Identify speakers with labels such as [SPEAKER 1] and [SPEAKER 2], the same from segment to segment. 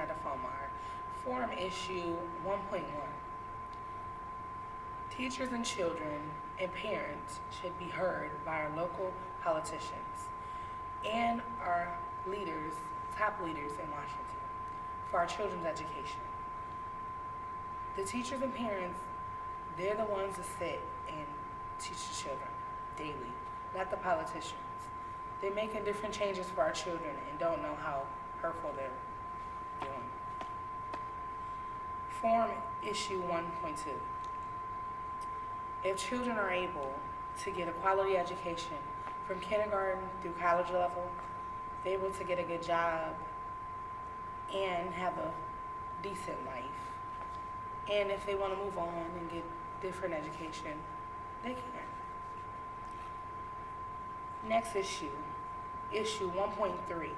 [SPEAKER 1] Bernetta Folmar. Forum issue 1.1. Teachers and children and parents should be heard by our local politicians and our leaders, top leaders in Washington, for our children's education. The teachers and parents, they're the ones that sit and teach the children daily, not the politicians. They're making different changes for our children and don't know how hurtful they're doing. Form issue 1.2. If children are able to get a quality education from kindergarten through college level, they're able to get a good job and have a decent life. And if they want to move on and get different education, they can. Next issue 1.3.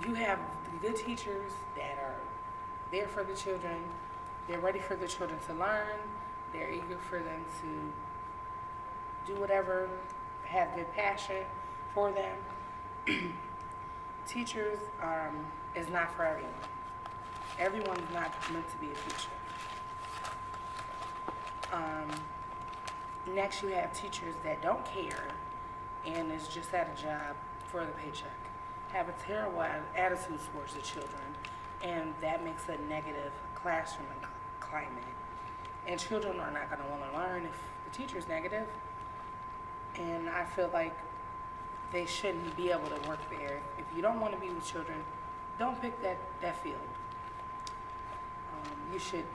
[SPEAKER 1] You have the good teachers that are there for the children. They're ready for the children to learn. They're eager for them to do whatever, have good passion for them. Teachers is not for everyone. Everyone is not meant to be a teacher. Next, you have teachers that don't care and is just at a job for the paycheck, have a terrible attitude towards the children, and that makes a negative classroom climate. And children are not going to want to learn if the teacher's negative. And I feel like they shouldn't be able to work there. If you don't want to be with children, don't pick that field. You should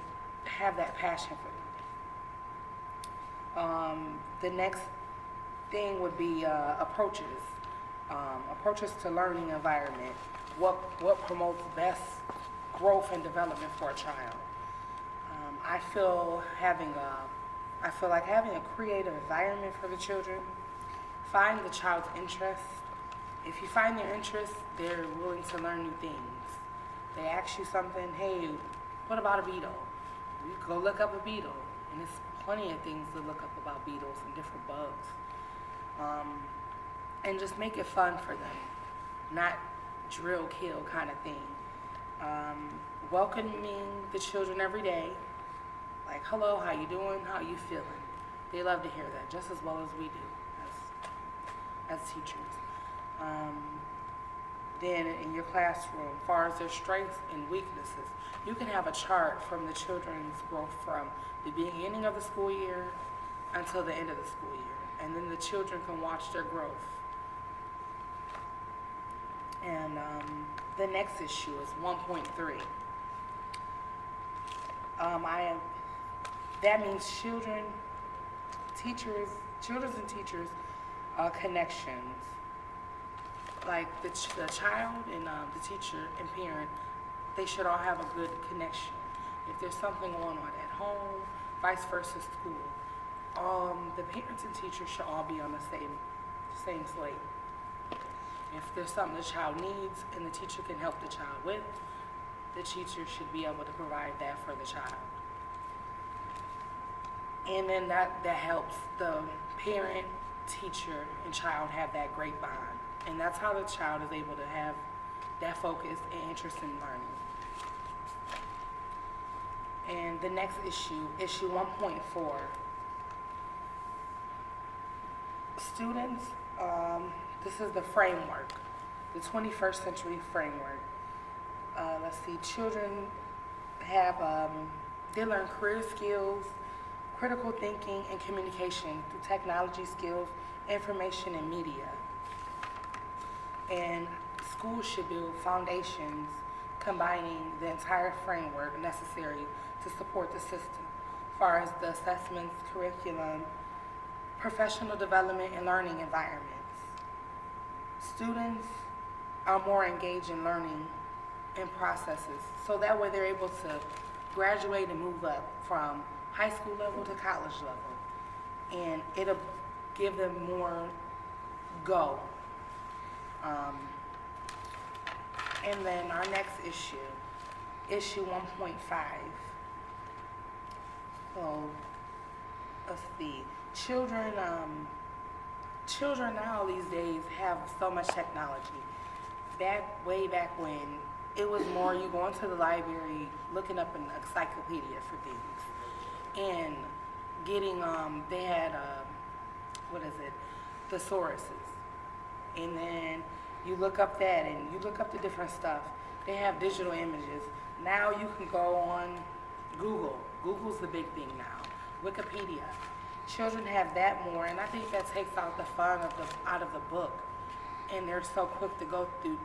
[SPEAKER 1] have that passion for them. The next thing would be approaches to learning environment. What promotes best growth and development for a child? I feel like having a creative environment for the children. Find the child's interest. If you find their interest, they're willing to learn new things. They ask you something, hey, what about a beetle? You go look up a beetle, and there's plenty of things to look up about beetles and different bugs. And just make it fun for them, not drill kill kind of thing. Welcoming the children every day, like, hello, how you doing, how you feeling? They love to hear that just as well as we do as teachers. Then in your classroom, as far as their strengths and weaknesses, you can have a chart from the children's growth from the beginning of the school year until the end of the school year. And then the children can watch their growth. And the next issue is 1.3. That means children and teachers connections. Like the child and the teacher and parent, they should all have a good connection. If there's something going on at home, vice versa, school, the parents and teachers should all be on the same slate. If there's something the child needs and the teacher can help the child with, the teacher should be able to provide that for the child. And then that helps the parent, teacher, and child have that great bond. And that's how the child is able to have that focus and interest in learning. And the next issue 1.4. Students, this is the framework, the 21st century framework. Let's see, children have, they learn career skills, critical thinking, and communication through technology skills, information, and media. And schools should build foundations combining the entire framework necessary to support the system, as far as the assessments, curriculum, professional development, and learning environments. Students are more engaged in learning and processes, so that way they're able to graduate and move up from high school level to college level, and it'll give them more go. And then our next issue 1.5. So let's see, children now these days have so much technology. way back when, it was more you going to the library, looking up an encyclopedia for things, and getting, they had, what is it, thesauruses. And then you look up that and you look up the different stuff. They have digital images. Now you can go on Google. Google's the big thing now. Wikipedia. Children have that more, and I think that takes out the fun out of the book. And they're so quick to go through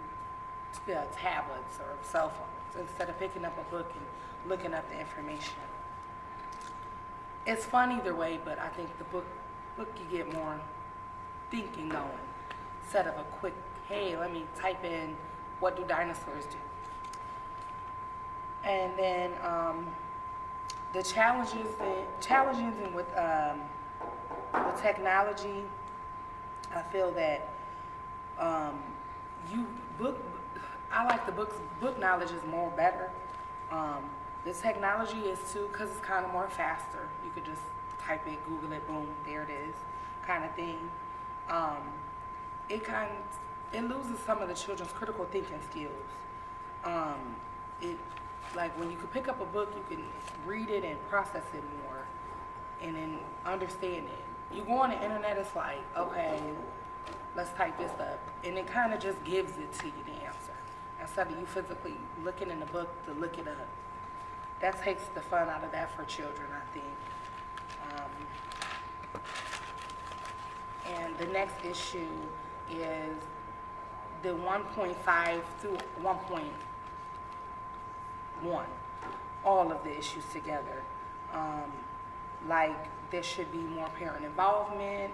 [SPEAKER 1] tablets or cell phones instead of picking up a book and looking up the information. It's fun either way, but I think the book you get more thinking going instead of a quick, hey, let me type in what do dinosaurs do. And then the challenges with technology, I feel that I like the book knowledge is more better. The technology is too, because it's kind of more faster. You could just type it, Google it, boom, there it is, kind of thing. It loses some of the children's critical thinking skills. Like when you can pick up a book, you can read it and process it more, and then understand it. You go on the internet, it's like, okay, let's type this up, and it kind of just gives it to you, the answer, instead of you physically looking in the book to look it up. That takes the fun out of that for children, I think. And the next issue is the 1.5 through 1.1, all of the issues together. Like there should be more parent involvement,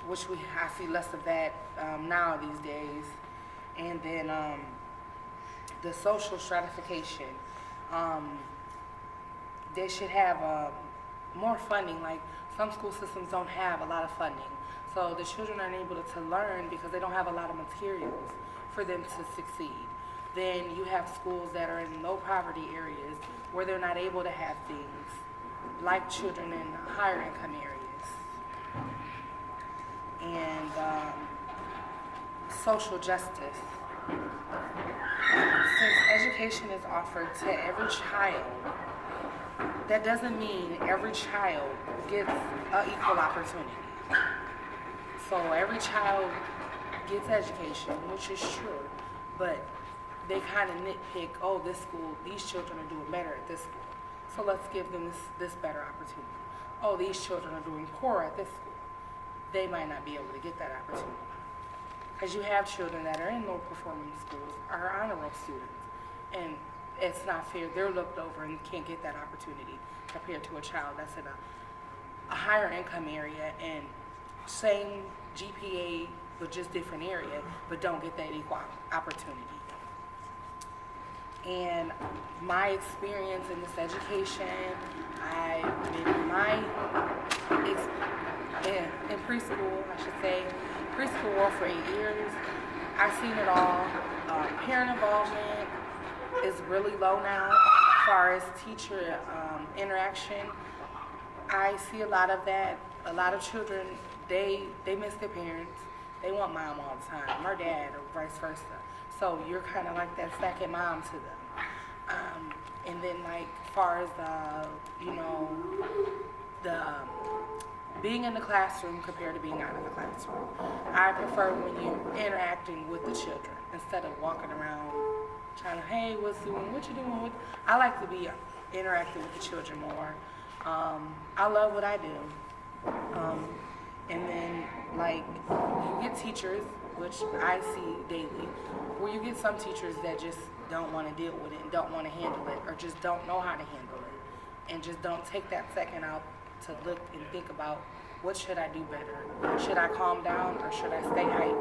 [SPEAKER 1] which I see less of that now these days. And then the social stratification. They should have more funding. Like some school systems don't have a lot of funding, so the children aren't able to learn because they don't have a lot of materials for them to succeed. Then you have schools that are in low poverty areas where they're not able to have things like children in higher income areas. And social justice. Since education is offered to every child, that doesn't mean every child gets an equal opportunity. So every child gets education, which is true, but they kind of nitpick, oh, this school, these children are doing better at this school, so let's give them this better opportunity. Oh, these children are doing poor at this school. They might not be able to get that opportunity. Because you have children that are in low-performing schools, are honor roll students, and it's not fair. They're looked over and can't get that opportunity compared to a child that's in a higher income area and same GPA but just different area, but don't get that equal opportunity. And my experience in this education, I've been in preschool, I should say, preschool world for 8 years. I've seen it all. Parent involvement is really low now as far as teacher interaction. I see a lot of that. A lot of children, they miss their parents. They want mom all the time, or dad, or vice versa. So you're kind of like that second mom to them. And then like as far as the being in the classroom compared to being out of the classroom. I prefer when you're interacting with the children instead of walking around trying to, hey, what you doing? I like to be interacting with the children more. I love what I do. And then like you get teachers, which I see daily, where you get some teachers that just don't want to deal with it and don't want to handle it, or just don't know how to handle it, and just don't take that second out to look and think about what should I do better? Should I calm down or should I stay hype?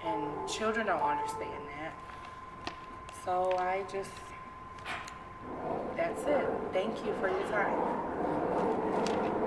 [SPEAKER 1] And children don't understand that. So that's it. Thank you for your time.